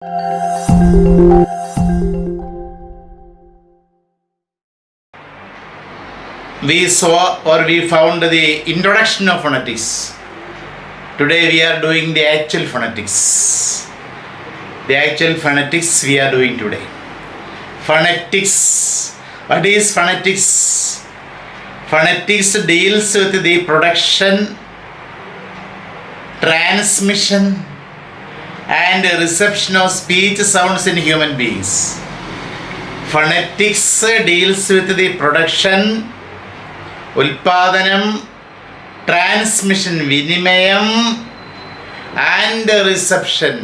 We found the introduction of phonetics. Today we are doing the actual phonetics. The actual phonetics we are doing today. Phonetics. What is phonetics? Phonetics deals with the production, transmission and reception of speech sounds in human beings. Phonetics deals with the production, Ulpadanam, transmission, Vinimayam and reception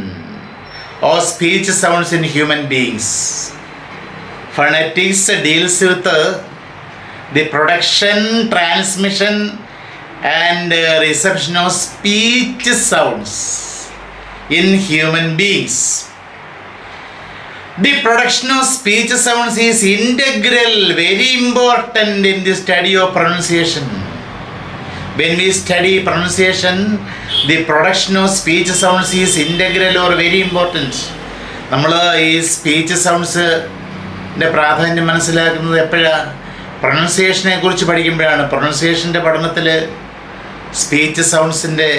of speech sounds in human beings. Phonetics deals with the production, transmission and reception of speech sounds in human beings. The production of speech sounds is integral, very important in the study of pronunciation. When we study pronunciation, the production of speech sounds is integral or very important. നമ്മൾ ഈ speech സൗണ്ട്സിൻ്റെ പ്രാധാന്യം മനസ്സിലാക്കുന്നത് എപ്പോഴാണ്? പ്രൊണൗൺസിയേഷനെ കുറിച്ച് പഠിക്കുമ്പോഴാണ്. പ്രൊണൗൺസിയേഷൻ്റെ പഠനത്തിൽ speech സൗണ്ട്സിൻ്റെ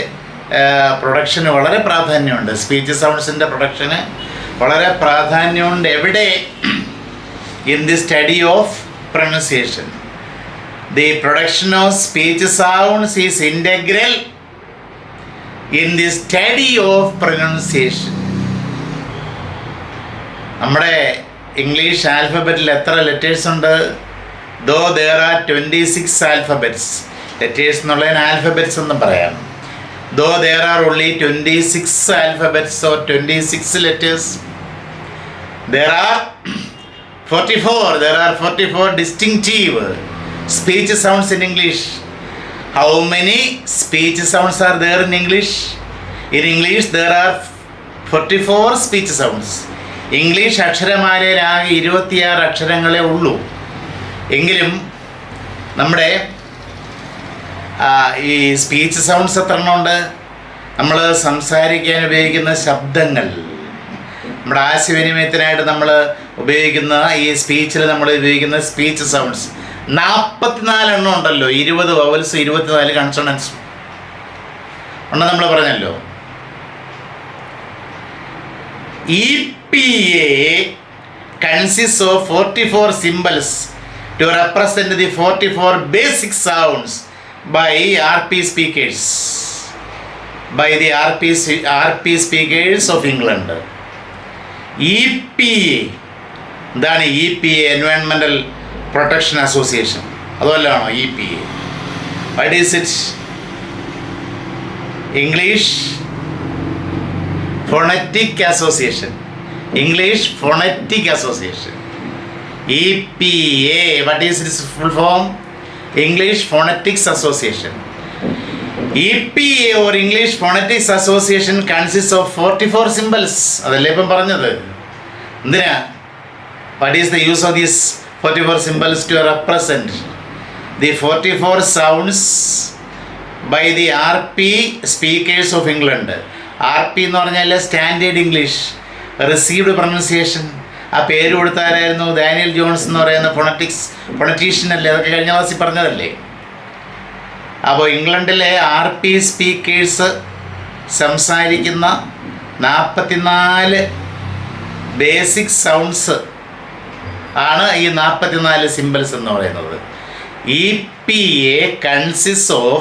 production വളരെ പ്രാധാന്യമുണ്ട്. സ്പീച്ച് സൗണ്ട്സിൻ്റെ പ്രൊഡക്ഷന് വളരെ പ്രാധാന്യമുണ്ട്. എവിടെ? In the study of pronunciation. The production of speech sounds is integral in the study of pronunciation. നമ്മുടെ ഇംഗ്ലീഷ് ആൽഫബറ്റിൽ എത്ര ലെറ്റേഴ്സ് ഉണ്ട്? ദോ there are 26 ആൽഫബറ്റ്സ്. ലെറ്റേഴ്സ് എന്നുള്ളതിന് ആൽഫബറ്റ്സ് എന്നും പറയാം. Though there are only 26 alphabets or 26 letters, there are 44 distinctive speech sounds in English. How many speech sounds are there in English? In English there are 44 speech sounds. English അക്ഷരമാലയിൽ ആകെ 26 അക്ഷരങ്ങളേ ഉള്ളൂ. എങ്കിലും നമ്മുടെ ഈ speech sounds എത്ര എണ്ണമുണ്ട്? നമ്മൾ സംസാരിക്കാൻ ഉപയോഗിക്കുന്ന ശബ്ദങ്ങൾ, നമ്മുടെ ആശയവിനിമയത്തിനായിട്ട് നമ്മൾ ഉപയോഗിക്കുന്ന ഈ സ്പീച്ചിൽ നമ്മൾ ഉപയോഗിക്കുന്ന സ്പീച്ച് സൗണ്ട്സ് 44 എണ്ണം ഉണ്ടല്ലോ. 20 വവൽസ് 24 കൺസോണൻസ് ഉണ്ടെന്ന് നമ്മൾ പറഞ്ഞല്ലോ. EPA consists of 44 symbols to represent the 44 basic sounds by RP speakers, by the RP speakers of England. EPA, എന്താണ് EPA? Environmental Protection Association. അതുമല്ലാണോ EPA? What is it? English Phonetic Association. English Phonetic Association. EPA. What is its full form? English Phonetics Association. EPA or English Phonetics Association consists of 44 symbols. അതല്ലേ ഇപ്പം പറഞ്ഞത്? എന്തിനാ? What is the use of these 44 symbols? To represent the 44 sounds by the RP speakers of England. RP എന്ന് പറഞ്ഞാൽ standard English received pronunciation. ആ പേര് കൊടുത്താരായിരുന്നു? Daniel John's എന്ന് പറയുന്ന ഫൊണറ്റീഷ്യൻ അല്ലേ? അതൊക്കെ കഴിഞ്ഞ ക്ലാസ്സിൽ പറഞ്ഞതല്ലേ? അപ്പോൾ ഇംഗ്ലണ്ടിലെ RP സ്പീക്കേഴ്സ് സംസാരിക്കുന്ന 44 ബേസിക് സൗണ്ട്സ് ആണ് ഈ 44 സിമ്പിൾസ് എന്ന് പറയുന്നത്. EPA consists of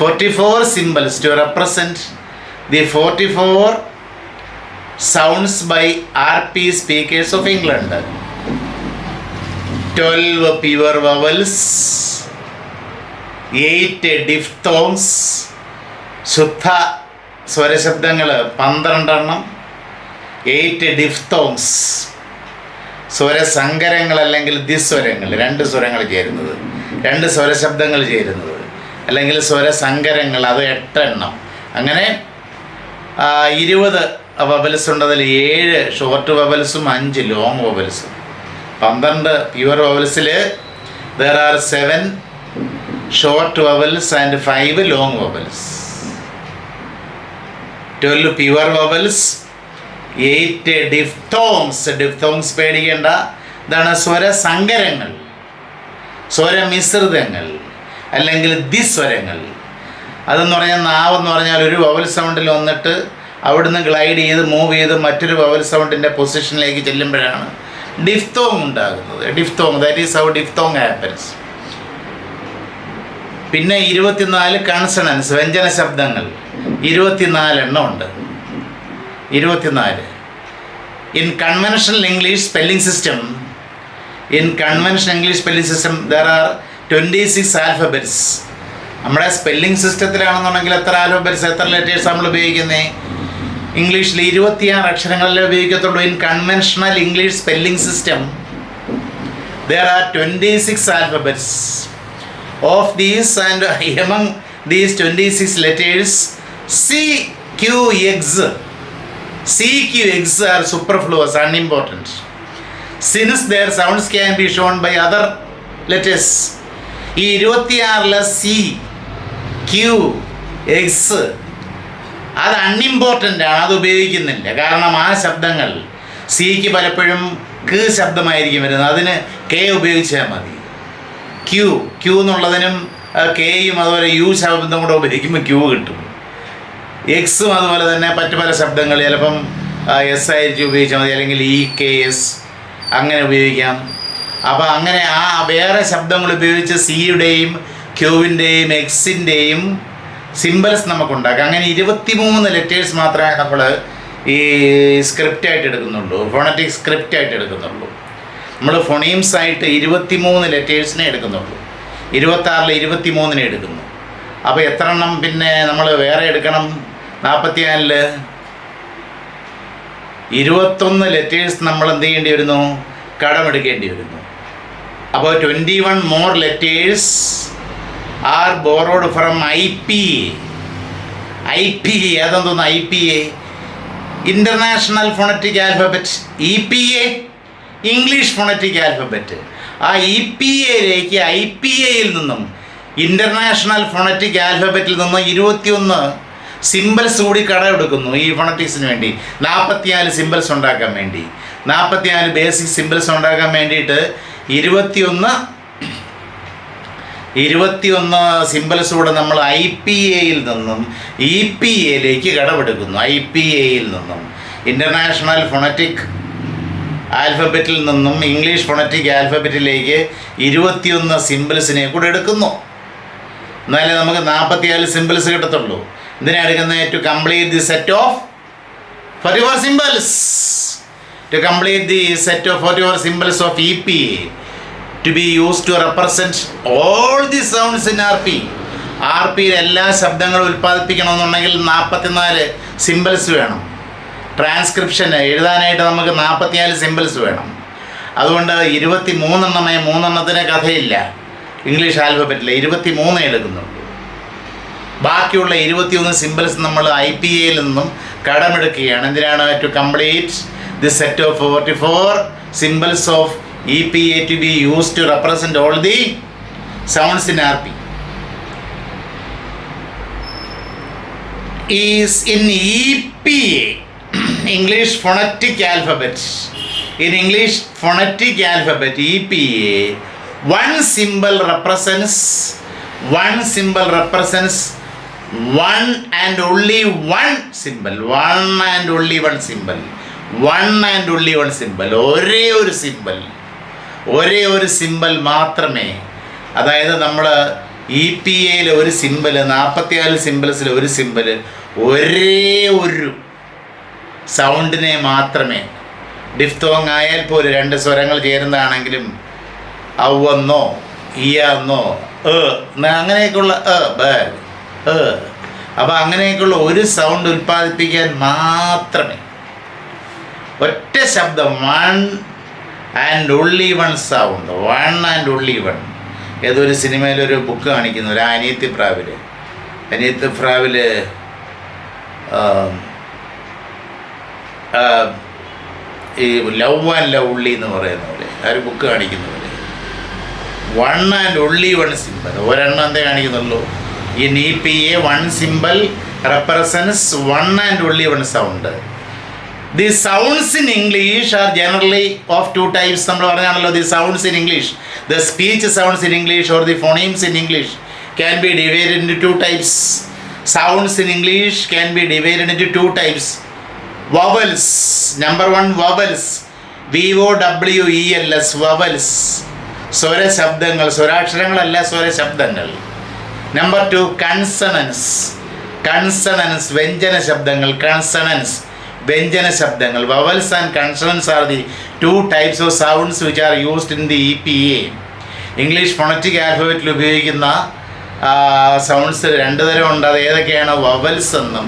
44 symbols to represent the 44 sounds by RP speakers of England. 12 pure vowels, 8 diphthongs, ശുദ്ധ സ്വരശബ്ദങ്ങൾ 12 എണ്ണം, 8 diphthongs, സ്വരസങ്കരങ്ങൾ അല്ലെങ്കിൽ ദ്വിസ്വരങ്ങൾ, 2 സ്വരങ്ങൾ ചേരുന്നത്, 2 സ്വരശബ്ദങ്ങൾ ചേരുന്നത് അല്ലെങ്കിൽ സ്വരസങ്കരങ്ങൾ, അത് 8 എണ്ണം. അങ്ങനെ 20 വവൽസ് ഉണ്ട്. അതിൽ 7 ഷോർട്ട് വവൽസും 5 ലോങ് വവൽസും. 12 പ്യുവർ വവൽസിൽ there are 7 short vowels and 5 long vowels. 12 pure vowels, 8 diphthongs. Diphthongs പേടിക്കേണ്ട. ഇതാണ് സ്വരസങ്കരങ്ങൾ, സ്വരമിശ്രിതങ്ങൾ അല്ലെങ്കിൽ ദിസ്വരങ്ങൾ. അതെന്ന് പറഞ്ഞാൽ നാവെന്ന് പറഞ്ഞാൽ ഒരു വവൽ സൗണ്ടിൽ വന്നിട്ട് അവിടുന്ന് ഗ്ലൈഡ് ചെയ്ത് മൂവ് ചെയ്ത് മറ്റൊരു വവൽ സൗണ്ടിൻ്റെ പൊസിഷനിലേക്ക് ചെല്ലുമ്പോഴാണ് ഡിഫ്തോങ് ഉണ്ടാകുന്നത്. Diphthong, that is how diphthong happens. പിന്നെ 24 കൺസണൻസ്, വ്യഞ്ജന ശബ്ദങ്ങൾ. 24 എണ്ണം ഉണ്ട്. 24. In conventional English spelling system, there are 26 alphabets. നമ്മുടെ സ്പെല്ലിംഗ് സിസ്റ്റത്തിലാണെന്നുണ്ടെങ്കിൽ എത്ര ആൽഫബറ്റ്സ്, എത്ര ലെറ്റേഴ്സ് നമ്മൾ ഉപയോഗിക്കുന്നത്? ഇംഗ്ലീഷിൽ 26 അക്ഷരങ്ങളല്ലേ ഉപയോഗിക്കത്തുള്ളൂ. In conventional English spelling system there are 26 alphabets. Of these and among these 26 letters, CQX are superfluous, unimportant, since their sounds can be shown by other letters. ഈ 26 C, Q, X അത് unimportant ആണ്, അത് ഉപയോഗിക്കുന്നില്ല. കാരണം ആ ശബ്ദങ്ങൾ സിക്ക് പലപ്പോഴും ക് ശബ്ദമായിരിക്കും വരുന്നത്, അതിന് കെ ഉപയോഗിച്ചാൽ മതി. ക്യൂ എന്നുള്ളതിനും കെയും അതുപോലെ യു ശബ്ദം കൂടെ ഉപയോഗിക്കുമ്പോൾ ക്യൂ കിട്ടും. എക്സും അതുപോലെ തന്നെ മറ്റു പല ശബ്ദങ്ങൾ ചിലപ്പം എസ് ആയിരിക്കും ഉപയോഗിച്ചാൽ മതി, അല്ലെങ്കിൽ KS അങ്ങനെ ഉപയോഗിക്കാം. അപ്പോൾ അങ്ങനെ ആ വേറെ ശബ്ദങ്ങൾ ഉപയോഗിച്ച് സിയുടെയും ക്യൂവിൻ്റെയും എക്സിൻ്റെയും സിമ്പിൾസ് നമുക്കുണ്ടാക്കാം. അങ്ങനെ 23 ലെറ്റേഴ്സ് മാത്രമേ നമ്മൾ ഈ സ്ക്രിപ്റ്റായിട്ട് എടുക്കുന്നുള്ളൂ, ഫോണറ്റിക് സ്ക്രിപ്റ്റായിട്ട് എടുക്കുന്നുള്ളൂ. നമ്മൾ ഫൊണീംസ് ആയിട്ട് 23 ലെറ്റേഴ്സിനെ എടുക്കുന്നുള്ളൂ. 26-ൽ 23-നെ എടുക്കുന്നു. അപ്പോൾ എത്ര എണ്ണം പിന്നെ നമ്മൾ വേറെ എടുക്കണം? 44-ൽ 21 ലെറ്റേഴ്സ് നമ്മൾ എന്ത് ചെയ്യേണ്ടി വരുന്നു? കടമെടുക്കേണ്ടി വരുന്നു. അപ്പോൾ 21 more letters are borrowed from IPA. അതെന്തോന്ന് IPA? International phonetic alphabet. EPA English phonetic alphabet. ആ EPAയിലേക്ക് IPAയിൽ നിന്നും ഇൻ്റർനാഷണൽ ഫോണറ്റിക് ആൽഫബറ്റിൽ നിന്നും 21 സിമ്പിൾസ് കൂടി കടമെടുക്കുന്നു ഈ ഫോണറ്റിക്സിന് വേണ്ടി. 44 സിമ്പിൾസ് ഉണ്ടാക്കാൻ വേണ്ടി, 44 ബേസിക് സിമ്പിൾസ് ഉണ്ടാക്കാൻ വേണ്ടിയിട്ട് 21 സിമ്പിൾസ് കൂടെ നമ്മൾ IPAയിൽ നിന്നും EPAയിലേക്ക് കടമെടുക്കുന്നു. IPAയിൽ നിന്നും ഇൻ്റർനാഷണൽ ഫോണറ്റിക് ആൽഫബറ്റിൽ നിന്നും ഇംഗ്ലീഷ് ഫോണറ്റിക് ആൽഫബറ്റിലേക്ക് 21 സിമ്പിൾസിനെ കൂടെ എടുക്കുന്നു. എന്നാലേ നമുക്ക് 44 സിമ്പിൾസ് കിട്ടത്തുള്ളൂ. ഇതിനെ എടുക്കുന്നത് to complete the set of 44 symbols. To complete the set of 44 symbols of EPA to be used to represent all the sounds in RP. RPയിൽ എല്ലാ ശബ്ദങ്ങളും ഉൽപ്പാദിപ്പിക്കണമെന്നുണ്ടെങ്കിൽ 44 സിമ്പിൾസ് വേണം. ട്രാൻസ്ക്രിപ്ഷൻ എഴുതാനായിട്ട് നമുക്ക് 44 സിമ്പിൾസ് വേണം. അതുകൊണ്ട് 23 എണ്ണമേ, 3 എണ്ണത്തിന് കഥയില്ല. ഇംഗ്ലീഷ് ആൽഫബറ്റിൽ 23 എടുക്കുന്നുള്ളൂ. ബാക്കിയുള്ള 21 സിമ്പിൾസ് നമ്മൾ IPAയിൽ നിന്നും കടമെടുക്കുകയാണ്. എന്തിനാണ്? To complete the set of 44 symbols of EPA to be used to represent all the sounds in RP. Is in EPA, English phonetic alphabet. In English phonetic alphabet EPA, one symbol represents one and only one symbol. One and only one symbol. ഒരേ ഒരു simple മാത്രമേ. അതായത് നമ്മൾ EPAയിൽ ഒരു simple, 44 സിമ്പിൾസിൽ ഒരു simple, ഒരേ ഒരു സൗണ്ടിനെ മാത്രമേ. ഡിഫ്തോങ് ആയാൽ പോലും 2 സ്വരങ്ങൾ ചേരുന്നതാണെങ്കിലും ഔവെന്നോ ഇയെന്നോ അങ്ങനെയൊക്കെയുള്ള അപ്പോൾ അങ്ങനെയൊക്കെയുള്ള ഒരു സൗണ്ട് ഉൽപ്പാദിപ്പിക്കാൻ മാത്രമേ ഒറ്റ ശബ്ദം, one and only one sound, one and only one. ഏതൊരു സിനിമയിലൊരു ബുക്ക് കാണിക്കുന്നു, ഒരു അനിയത്തിപ്രാവിൽ ഈ ലവ് ആൻഡ് ലവ്ലി എന്ന് പറയുന്ന പോലെ ആ ഒരു ബുക്ക് കാണിക്കുന്ന പോലെ one and only one symbol. ഒരെണ്ണം എന്തേ കാണിക്കുന്നുള്ളൂ. In EPA one symbol represents one and only one sound. The sounds in English are generally of two types. നമ്മൾ പറഞ്ഞാണല്ലോ the sounds in English, the speech sounds in English or the phonemes in English can be divided into two types. Sounds in English can be divided into two types. Vowels, number 1 vowels, VOWELS, vowels, സ്വരശബ്ദങ്ങൾ, സ്വരാക്ഷരങ്ങളല്ല സ്വരശബ്ദങ്ങൾ. Number 2 consonants, consonants വ്യഞ്ജന ശബ്ദങ്ങൾ, consonants വ്യഞ്ജന ശബ്ദങ്ങൾ. Vowels and consonants are the 2 types of sounds which are used in the EPA. English phonetic ആൽഫബറ്റിൽ ഉപയോഗിക്കുന്ന sounds 2 തരം ഉണ്ട്. അത് ഏതൊക്കെയാണ്? വവൽസ് എന്നും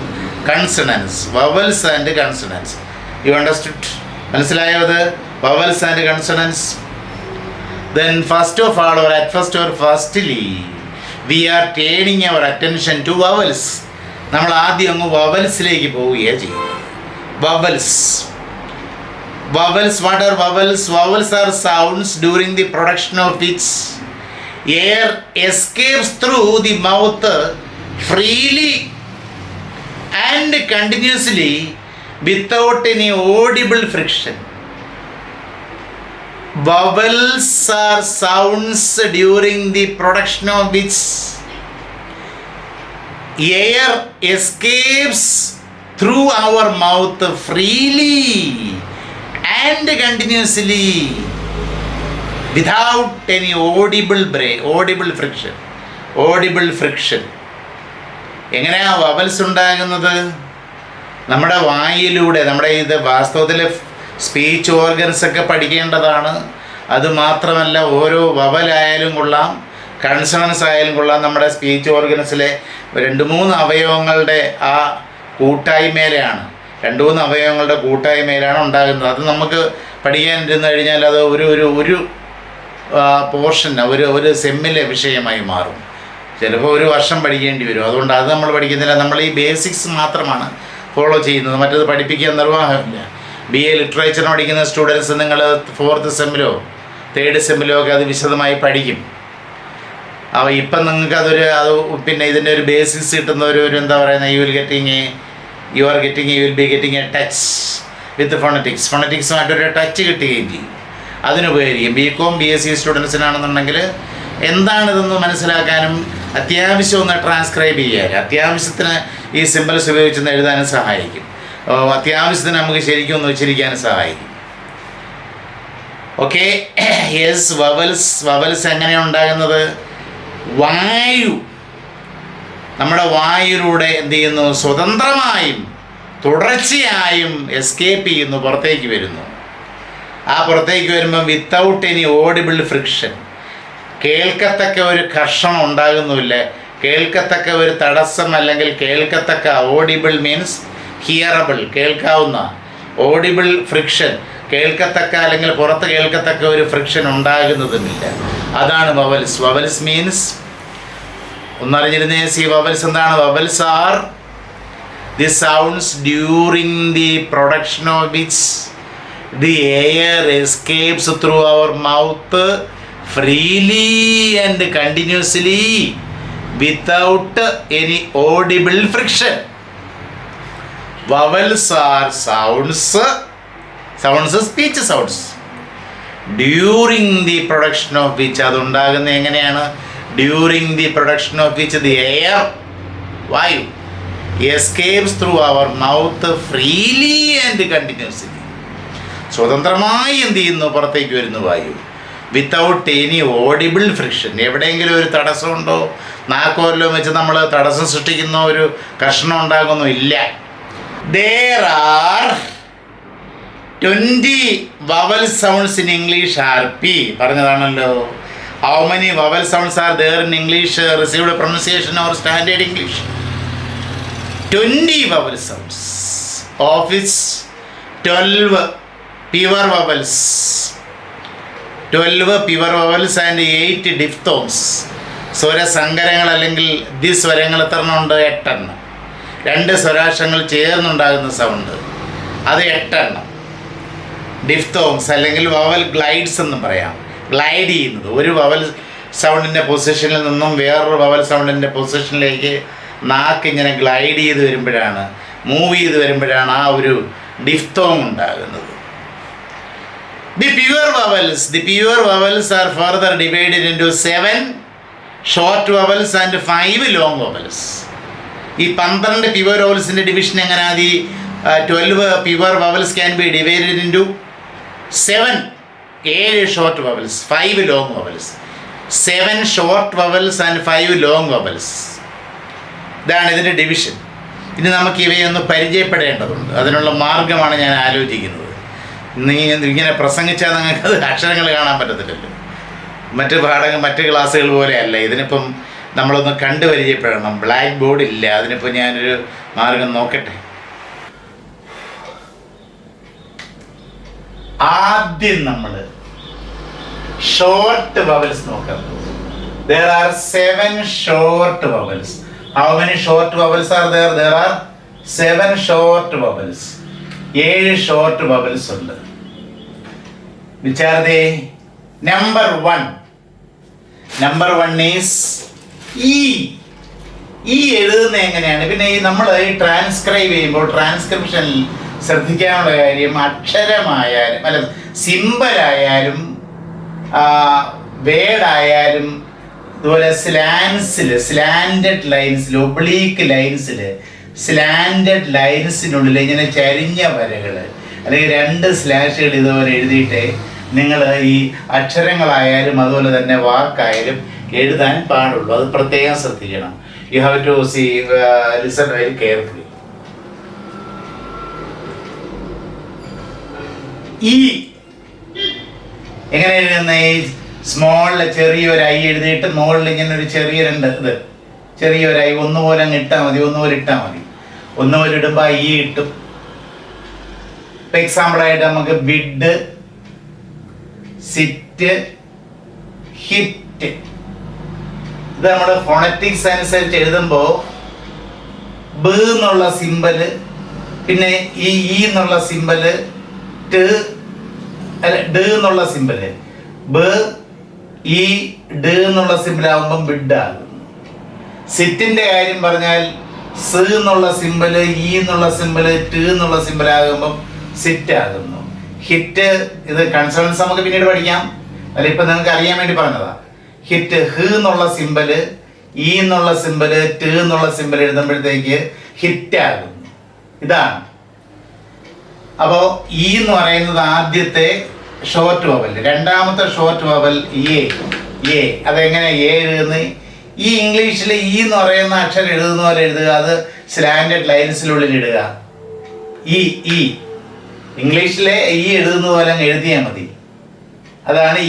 consonants. Vowels and consonants. You understood? മനസ്സിലായോ? അത് vowels and consonants. Then first of all, or at first or firstly, we are turning our attention to vowels. നമ്മൾ ആദ്യം അങ്ങ് വവൽസിലേക്ക് പോവുകയാണ് ചെയ്യുന്നത്. Vowels. Vowels, what are vowels? Vowels are sounds during the production of which air escapes through the mouth freely and continuously without any audible friction. Vowels are sounds during the production of which air escapes through our mouth freely and continuously without any audible friction. എങ്ങനെയാണ് vowels ഉണ്ടാകുന്നത്? നമ്മുടെ വായിലൂടെ. നമ്മുടെ ഇത് വാസ്തവത്തിൽ speech organs ഒക്കെ പഠിക്കേണ്ടതാണ്. അതുമാത്രമല്ല, ഓരോ വവലായാലും കൊള്ളാം, കൺസണൻസ് ആയാലും കൊള്ളാം, നമ്മുടെ സ്പീച്ച് ഓർഗൻസിലെ 2-3 അവയവങ്ങളുടെ ആ കൂട്ടായ്മയിലാണ്, 2-3 അവയവങ്ങളുടെ കൂട്ടായ്മയിലാണ് ഉണ്ടാകുന്നത്. അത് നമുക്ക് പഠിക്കാനിരുന്നു കഴിഞ്ഞാൽ അത് ഒരു പോർഷൻ, ഒരു സെമ്മിലെ വിഷയമായി മാറും. ചിലപ്പോൾ 1 വർഷം പഠിക്കേണ്ടി വരും. അതുകൊണ്ട് അത് നമ്മൾ പഠിക്കുന്നില്ല. നമ്മൾ ഈ ബേസിക്സ് മാത്രമാണ് ഫോളോ ചെയ്യുന്നത്. മറ്റത് പഠിപ്പിക്കാൻ നിർവാഹമില്ല. BA ലിറ്ററേച്ചർ പഠിക്കുന്ന സ്റ്റുഡൻസ് നിങ്ങൾ 4th സെമ്മിലോ 3rd സെമ്മിലോ ഒക്കെ അത് വിശദമായി പഠിക്കും. അപ്പോൾ ഇപ്പം നിങ്ങൾക്ക് പിന്നെ ഇതിൻ്റെ ഒരു ബേസിക്സ് കിട്ടുന്ന ഒരു എന്താ പറയുന്നത്, you will be getting a touch with phonetics. ഫോണറ്റിക്സുമായിട്ടൊരു ടച്ച് കിട്ടുകയും ചെയ്യും. അതിനുപകരിക്കും. BCom BSc സ്റ്റുഡൻസിനാണെന്നുണ്ടെങ്കിൽ എന്താണിതെന്ന് മനസ്സിലാക്കാനും അത്യാവശ്യം ഒന്ന് ട്രാൻസ്ക്രൈബ് ചെയ്യാനും അത്യാവശ്യത്തിന് ഈ സിമ്പിൾസ് ഉപയോഗിച്ചൊന്ന് എഴുതാനും സഹായിക്കും. അത്യാവശ്യത്തിന് നമുക്ക് ശരിക്കും ഒന്ന് ഉച്ചരിക്കാനും സഹായിക്കും. Okay, yes. വവൽസ് എങ്ങനെയാണ് ഉണ്ടാകുന്നത്? നമ്മുടെ വായുവിലൂടെ എന്ത് ചെയ്യുന്നു? സ്വതന്ത്രമായും തുടർച്ചയായും എസ്കേപ്പ് ചെയ്യുന്നു, പുറത്തേക്ക് വരുന്നു. ആ പുറത്തേക്ക് വരുമ്പം വിത്തൗട്ട് എനി ഓഡിബിൾ ഫ്രിക്ഷൻ, കേൾക്കത്തക്ക ഒരു ഘർഷണം ഉണ്ടാകുന്നുമില്ല, കേൾക്കത്തക്ക ഒരു തടസ്സം, അല്ലെങ്കിൽ കേൾക്കത്തക്ക, ഓഡിബിൾ മീൻസ് ഹിയറബിൾ, കേൾക്കാവുന്ന, ഓഡിബിൾ ഫ്രിക്ഷൻ, കേൾക്കത്തക്ക അല്ലെങ്കിൽ പുറത്ത് കേൾക്കത്തക്ക ഒരു ഫ്രിക്ഷൻ ഉണ്ടാകുന്നതുമില്ല. അതാണ് വവൽസ്. വവൽസ് മീൻസ്, ഒന്നറിഞ്ഞിരുന്നേ, വവൽസ് എന്താണ്? Vowels are the sounds during the production of which the air escapes through our mouth freely and continuously without any audible friction. Vowels are sounds, speech sounds during the production of which, അതുണ്ടാകുന്ന എങ്ങനെയാണ്? during the production of which the air, വായു, escapes through our mouth freely and continuously, സ്വതന്ത്രമായി എന്ത് ചെയ്യുന്നു? പുറത്തേക്ക് വരുന്നു വായു. Without any audible friction. എവിടെയെങ്കിലും ഒരു തടസ്സമുണ്ടോ? നാക്കോലോ വെച്ച് നമ്മൾ തടസ്സം സൃഷ്ടിക്കുന്ന ഒരു കഷ്ണം ഉണ്ടാകുന്നു? ഇല്ല. There are 20 vowel sounds in English RP. പറഞ്ഞതാണല്ലോ. How many vowel sounds are there in English received pronunciation or standard English? 20 vowel sounds, of which 12 pure vowels, 12 pure vowels and 8 diphthongs. സ്വരസങ്കരങ്ങൾ അല്ലെങ്കിൽ ദ്വിസ്വരങ്ങൾ എത്രണ്ണം ഉണ്ട്? 8 എണ്ണം. 2 സ്വരാക്ഷരങ്ങൾ ചേർന്നുണ്ടാകുന്ന സൗണ്ട്, അത് 8 എണ്ണം. Diphthongs അല്ലെങ്കിൽ vowel glides എന്നും പറയാം. Glide ചെയ്യുന്നത്, ഒരു വവൽ സൗണ്ടിൻ്റെ പൊസിഷനിൽ നിന്നും വേറൊരു വവൽ സൗണ്ടിൻ്റെ പൊസിഷനിലേക്ക് നാക്ക് ഇങ്ങനെ ഗ്ലൈഡ് ചെയ്ത് വരുമ്പോഴാണ്, മൂവ് ചെയ്ത് വരുമ്പോഴാണ് ആ ഒരു ഡിഫ്തോങ് ഉണ്ടാകുന്നത്. The pure vowels are further divided into 7 short vowels and 5 long vowels. ഈ 12 പ്യുവർ വവൽസിൻ്റെ ഡിവിഷൻ എങ്ങനെയാണ്? ഈ 12 pure vowels can be divided into 7 short vowels, 5 long vowels. 7 short vowels and 5 long vowels. ഇതാണ് ഇതിൻ്റെ ഡിവിഷൻ. ഇനി നമുക്ക് ഇവയൊന്ന് പരിചയപ്പെടേണ്ടതുണ്ട്. അതിനുള്ള മാർഗമാണ് ഞാൻ ആലോചിക്കുന്നത്. ഇങ്ങനെ പ്രസംഗിച്ചാൽ നിങ്ങൾക്കത് അക്ഷരങ്ങൾ കാണാൻ പറ്റത്തില്ലല്ലോ. മറ്റ് ക്ലാസ്സുകൾ പോലെയല്ല. ഇതിനിപ്പം നമ്മളൊന്ന് കണ്ടു പരിചയപ്പെടണം. ബ്ലാക്ക് ബോർഡ് ഇല്ല. അതിനിപ്പോൾ ഞാനൊരു മാർഗം നോക്കട്ടെ. ആദ്യം നമ്മൾ ഷോർട്ട് വവൽസ് നോക്കാം. There are 7 short vowels. How many short vowels are there? There are 7 short vowels. 7 short vowels ഉണ്ട്. Which are they? Number 1. Number 1 is E. ഈ എഴുതുന്നത് എങ്ങനെയാണ്? പിന്നെ ഈ നമ്മൾ ഈ ട്രാൻസ്ക്രൈബ് ചെയ്യുമ്പോൾ ട്രാൻസ്ക്രിപ്ഷനിൽ ശ്രദ്ധിക്കാനുള്ള കാര്യം, അക്ഷരമായാലും അല്ല സിമ്പലായാലും വേർഡായാലും അതുപോലെ സ്ലാൻഡഡ് ലൈൻസിൽ, ഒബ്ലീക്ക് ലൈൻസിൽ, സ്ലാൻഡഡ് ലൈൻസിനുള്ളിൽ ഇങ്ങനെ ചരിഞ്ഞ വരകൾ അല്ലെങ്കിൽ 2 സ്ലാഷുകൾ ഇതുപോലെ എഴുതിയിട്ട് നിങ്ങൾ ഈ അക്ഷരങ്ങളായാലും അതുപോലെ തന്നെ വാക്കായാലും എഴുതാൻ പാടുള്ളൂ. അത് പ്രത്യേകം ശ്രദ്ധിക്കണം. You have to listen very carefully. ഈ എങ്ങനെ എഴുതുന്ന? ഈ സ്മോളിൽ ചെറിയൊരു ഐ എഴുതിയിട്ട് മുകളിൽ ഇങ്ങനെ ഒരു ചെറിയൊരു ഐ ഒന്നുപോലെ അങ്ങ് ഇട്ടാൽ മതി. ഒന്നുപോലെ ഇടുമ്പോൾ ഐ കിട്ടും. ഇപ്പം എക്സാമ്പിളായിട്ട് നമുക്ക് ബിഡ്, സിറ്റ്, ഹിറ്റ്. ഇത് നമ്മൾ ഫോണറ്റിക്സ് അനുസരിച്ച് എഴുതുമ്പോൾ ബ് എന്നുള്ള സിമ്പല്, പിന്നെ ഈ എന്നുള്ള സിമ്പല്, ട് എന്നുള്ള സിമ്പല്, ബ് ഈ ഡ് എന്നുള്ള സിമ്പലാകുമ്പം ബിഡാകും. സിറ്റിന്റെ കാര്യം പറഞ്ഞാൽ സ് എന്നുള്ള സിമ്പല്, ഈ എന്നുള്ള സിമ്പല്, ട് എന്നുള്ള സിമ്പലാകുമ്പം സിറ്റ് ആകുന്നു. ഹിറ്റ്, ഇത് കൺസോണൻസ് നമുക്ക് പിന്നീട് പഠിക്കാം. അല്ല, ഇപ്പൊ നിങ്ങൾക്ക് അറിയാൻ വേണ്ടി പറഞ്ഞതാ. ഹിറ്റ്, ഹ് എന്നുള്ള സിമ്പല്, ഈ എന്നുള്ള സിമ്പല്, ട് എന്നുള്ള സിമ്പൽ എഴുതുമ്പോഴത്തേക്ക് ഹിറ്റ് ആകുന്നു. ഇതാണ്. അപ്പോ ഈ എന്ന് പറയുന്നത് ആദ്യത്തെ ഷോർട്ട് വവൽ. രണ്ടാമത്തെ ഷോർട്ട് വവൽ എ. അതെങ്ങനെ എഴുതുന്നത്? ഈ ഇംഗ്ലീഷിൽ ഈ എന്ന് പറയുന്ന അക്ഷരം എഴുതുന്ന പോലെ എഴുതുക. അത് സ്ലാൻഡഡ് ലൈൻസിനുള്ളിൽ ഇടുക. ഈ ഇംഗ്ലീഷിലെ ഈ എഴുതുന്ന പോലെ അങ്ങ് എഴുതിയാൽ മതി. അതാണ്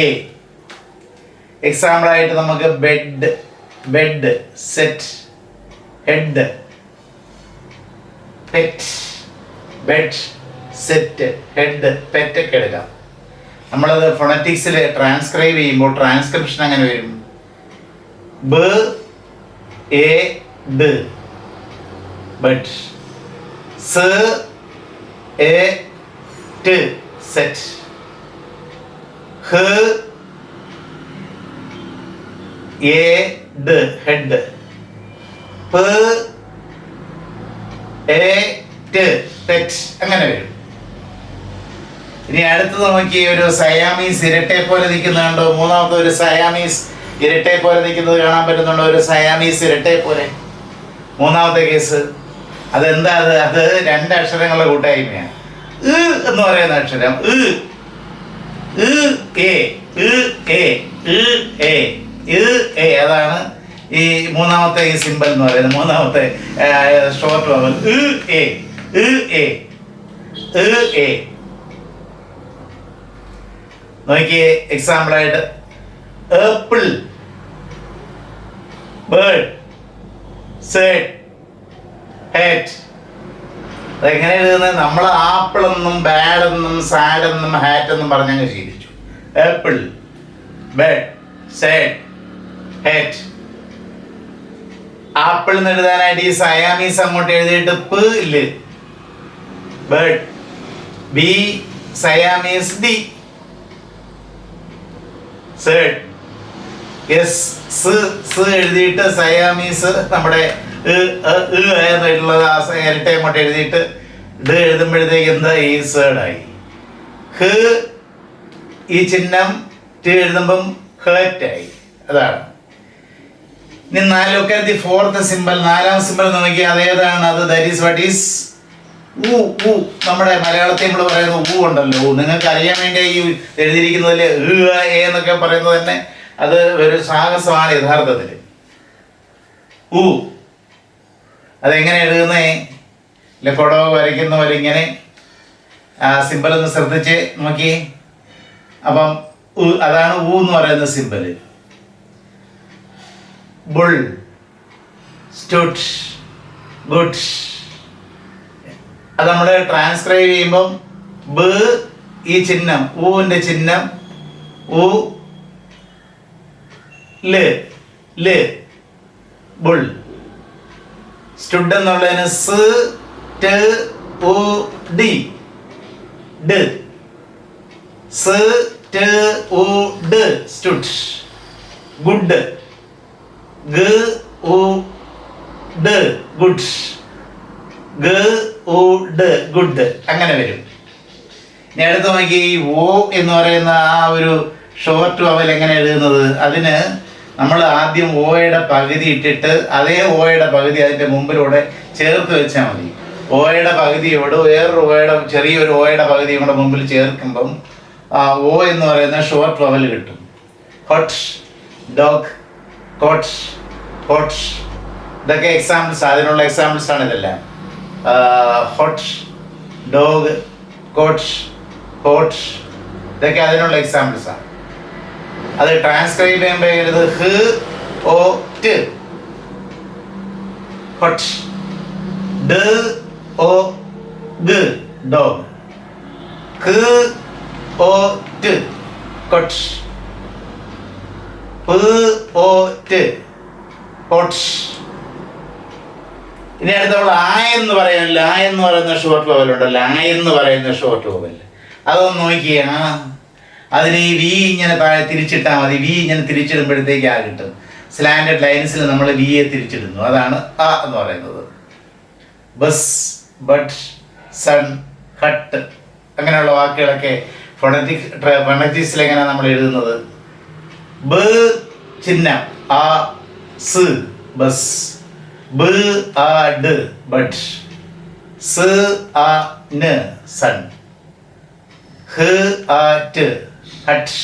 എ. എക്സാമ്പിൾ ആയിട്ട് നമുക്ക് bed, set, head, pet, bed, set, head, pet ഒക്കെ എടുക്കാം. നമ്മളത് ഫോണറ്റിക്സിൽ ട്രാൻസ്ക്രൈബ് ചെയ്യുമ്പോൾ ട്രാൻസ്ക്രിപ്ഷൻ അങ്ങനെ വരും. ബ എ ഡ്, ബെഡ്. സ് എ ട്, സെറ്റ്. ഹ് എ ഡ്, ഹെഡ്. പ് എ ട്, പെറ്റ്. അങ്ങനെ വരും. ഇനി അടുത്തത് നോക്കി, ഒരു സയാമീസ് ഇരട്ടെ പോലെ നിൽക്കുന്നത് കണ്ടോ? മൂന്നാമത്തെ ഒരു സയാമീസ് ഇരട്ടെ പോലെ നിൽക്കുന്നത് കാണാൻ പറ്റുന്നുണ്ടോ? ഒരു സയാമീസ് ഇരട്ടെ പോലെ. മൂന്നാമത്തെ കേസ് അതെന്താ? അത് 2 അക്ഷരങ്ങളുടെ കൂട്ടായ്മയാണ്. എന്ന് പറയുന്ന അക്ഷരം അതാണ് ഈ മൂന്നാമത്തെ ഈ സിമ്പൽ എന്ന് പറയുന്നത്. മൂന്നാമത്തെ ഷോർട്ട് വവൽ നോക്കിയേ. എക്സാമ്പിൾ ആയിട്ട് ആപ്പിൾ, ബേർഡ്, സെറ്റ്, ഹെറ്റ്. അതെങ്ങനെ എഴുതുന്നത്? നമ്മൾ ആപ്പിൾ എന്നും ബാഡ് എന്നും സാഡ് എന്നും ഹാറ്റ് എന്നും പറഞ്ഞങ്ങ് ശീലിച്ചു. Apple, bird, set, hat. Apple എന്ന് എഴുതാനായിട്ട് ഈ സയാമീസ് അങ്ങോട്ട് എഴുതിയിട്ട് പ് ഇല്ലേ, bird. B Siamese D. Set സ് എഴുതിയിട്ട് സയാമീസ് നമ്മുടെ ഇരട്ടെ അങ്ങോട്ട് എഴുതിയിട്ട് ഡ എഴുതുമ്പോഴത്തേക്ക് എന്താ ഈസേഡായി. ഹ് ഈ ചിഹ്നം ട് എഴുതുമ്പം ഹേർട്ടായി. അതാണ്. ഇനി ദി ഫോർത്ത് സിമ്പിൾ, നാലാം സിമ്പിൾ നോക്കിയാൽ അതേതാണ്? അത് ദാറ്റ് ഈസ് വാട്ട് ഈസ് ഊ. ഊ നമ്മുടെ മലയാളത്തിൽ നമ്മൾ പറയുന്ന ഊ ഉണ്ടല്ലോ. നിങ്ങൾക്ക് അറിയാൻ വേണ്ടി ഈ എഴുതിയിരിക്കുന്നതിൽ എന്നൊക്കെ പറയുന്നത് തന്നെ അത് ഒരു സാഹസമാണ് യഥാർത്ഥത്തിൽ. ഊ അതെങ്ങനെ എഴുതുന്നേ? കൊടവ് വരയ്ക്കുന്ന പോലെ ഇങ്ങനെ സിമ്പിൾ ഒന്ന് ശ്രദ്ധിച്ച് നോക്കി. അപ്പം അതാണ് ഊ എന്ന് പറയുന്ന സിമ്പിൾ. Bull, stood, good. അത് നമ്മൾ ട്രാൻസ്ക്രൈബ് ചെയ്യുമ്പം ബ് ഈ ചിഹ്നം ഊവിൻ്റെ ചിഹ്നം ഊ ല് ല് ബുൾ. സ്റ്റുഡ് എന്നുള്ളതിന് സ് ട് ഉ ഡി ഡ്. സ് ട് ഉ ഡ് സ്റ്റുഡ്. ഗുഡ് ഗ ഉ ഡ് ഗുഡ്. ഗ ഉ ഡ് ഗുഡ്. അങ്ങനെ വരും. ഇനി അടുത്ത് നോക്കി ഈ ഓ എന്ന് പറയുന്ന ആ ഒരു ഷോർട്ട് വവൽ എങ്ങനെ എഴുതുന്നത്? അതിന് നമ്മൾ ആദ്യം ഓയുടെ പകുതി ഇട്ടിട്ട് അതേ ഓയുടെ പകുതി അതിൻ്റെ മുമ്പിലൂടെ ചേർത്ത് വെച്ചാൽ മതി. ഓയുടെ പകുതിയോട് വേറൊരു ഓയുടെ ചെറിയൊരു ഓയുടെ പകുതി കൂടെ മുമ്പിൽ ചേർക്കുമ്പം ഓ എന്ന് പറയുന്ന ഷോർട്ട് വവൽ കിട്ടും. Hot, dog, cot, hot. ഇതൊക്കെ എക്സാമ്പിൾസ്, അതിനുള്ള എക്സാമ്പിൾസ് ആണ് ഇതെല്ലാം. ഹോട്ട്, ഡോഗ്, കോട്ട്, ഹോട്ട്, ഇതൊക്കെ അതിനുള്ള എക്സാമ്പിൾസ് ആണ്. അത് ട്രാൻസ്ക്രൈബ് ചെയ്യുമ്പോൾ എഴുതുന്നത് ഹ് ഓ ട്. ഹോട്ട്. ഡ ഓ ഗ ഡോഗ്. ക ഓ ട് കോട്ട്. പ ഓ ട് ഹോട്ട്. ഇനി അടുത്ത നമ്മൾ ആ എന്ന് പറയുന്നില്ല. ആ എന്ന് പറയുന്ന ഷോർട്ട് വവൽ ഉണ്ടല്ലോ, ആ എന്ന് പറയുന്ന ഷോർട്ട് വവൽ അതൊന്ന് നോക്കിയാ. അതിന് ഈ വി ഇങ്ങനെ താഴെ തിരിച്ചിട്ടാൽ മതി. വി ഇങ്ങനെ തിരിച്ചിടുമ്പോഴത്തേക്ക് ആ കിട്ടും. സ്ലാൻഡഡ് ലൈൻസിൽ നമ്മൾ വിയെ തിരിച്ചിടുന്നു. അതാണ് ആ എന്ന് പറയുന്നത്. ബസ്, ബട്ട്, സൺ, ഹട്ട് അങ്ങനെയുള്ള വാക്കുകളൊക്കെ ഫൊണറ്റിക്സിൽ എങ്ങനെയാണ് നമ്മൾ എഴുതുന്നത്? ബ ചിഹ്നം ആ സ് ബസ്. ബ ആ ഡ് ബട്ട്. സ് ആ ന് സൺ. ഹ ആ ട് ഹട്ട്.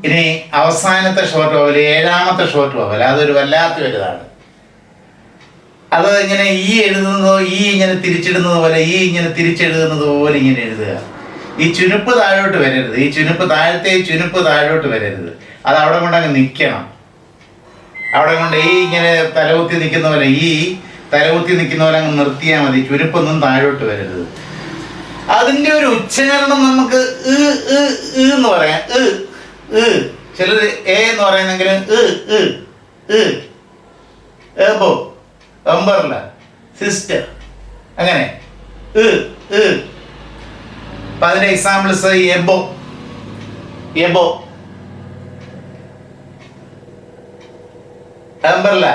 ഇനി അവസാനത്തെ ഷോർട്ട് വവൽ, ഏഴാമത്തെ ഷോർട്ട് വവൽ, അതൊരു വല്ലാത്ത വലുതാണ്. അത് ഇങ്ങനെ ഈ എഴുതുന്നതോ ഈ ഇങ്ങനെ തിരിച്ചിടുന്നത് പോലെ, ഈ ഇങ്ങനെ തിരിച്ചെഴുതുന്നത് പോലെ ഇങ്ങനെ എഴുതുക. ഈ ചുനുപ്പ് താഴോട്ട് വരരുത്. ഈ ചുനുപ്പ് താഴത്തെ ചുനുപ്പ് താഴോട്ട് വരരുത്. അത് അവിടെ കൊണ്ടങ്ങ് നിൽക്കണം. അവിടെ കൊണ്ട് ഈ ഇങ്ങനെ തലകുത്തി നിൽക്കുന്ന പോലെ, ഈ തലകുത്തി നിൽക്കുന്ന പോലെ അങ്ങ് നിർത്തിയാൽ മതി. ചുരുപ്പൊന്നും താഴോട്ട് വരരുത്. അതിൻ്റെ ഒരു ഉച്ചാരണം നമുക്ക് എന്ന് പറയാം. ചിലർ എ എന്ന് പറയുന്നെങ്കിൽ എബോ, എംബർല, സിസ്റ്റർ, അങ്ങനെ അപ്പൊ അതിന്റെ examples above, above, umbrella,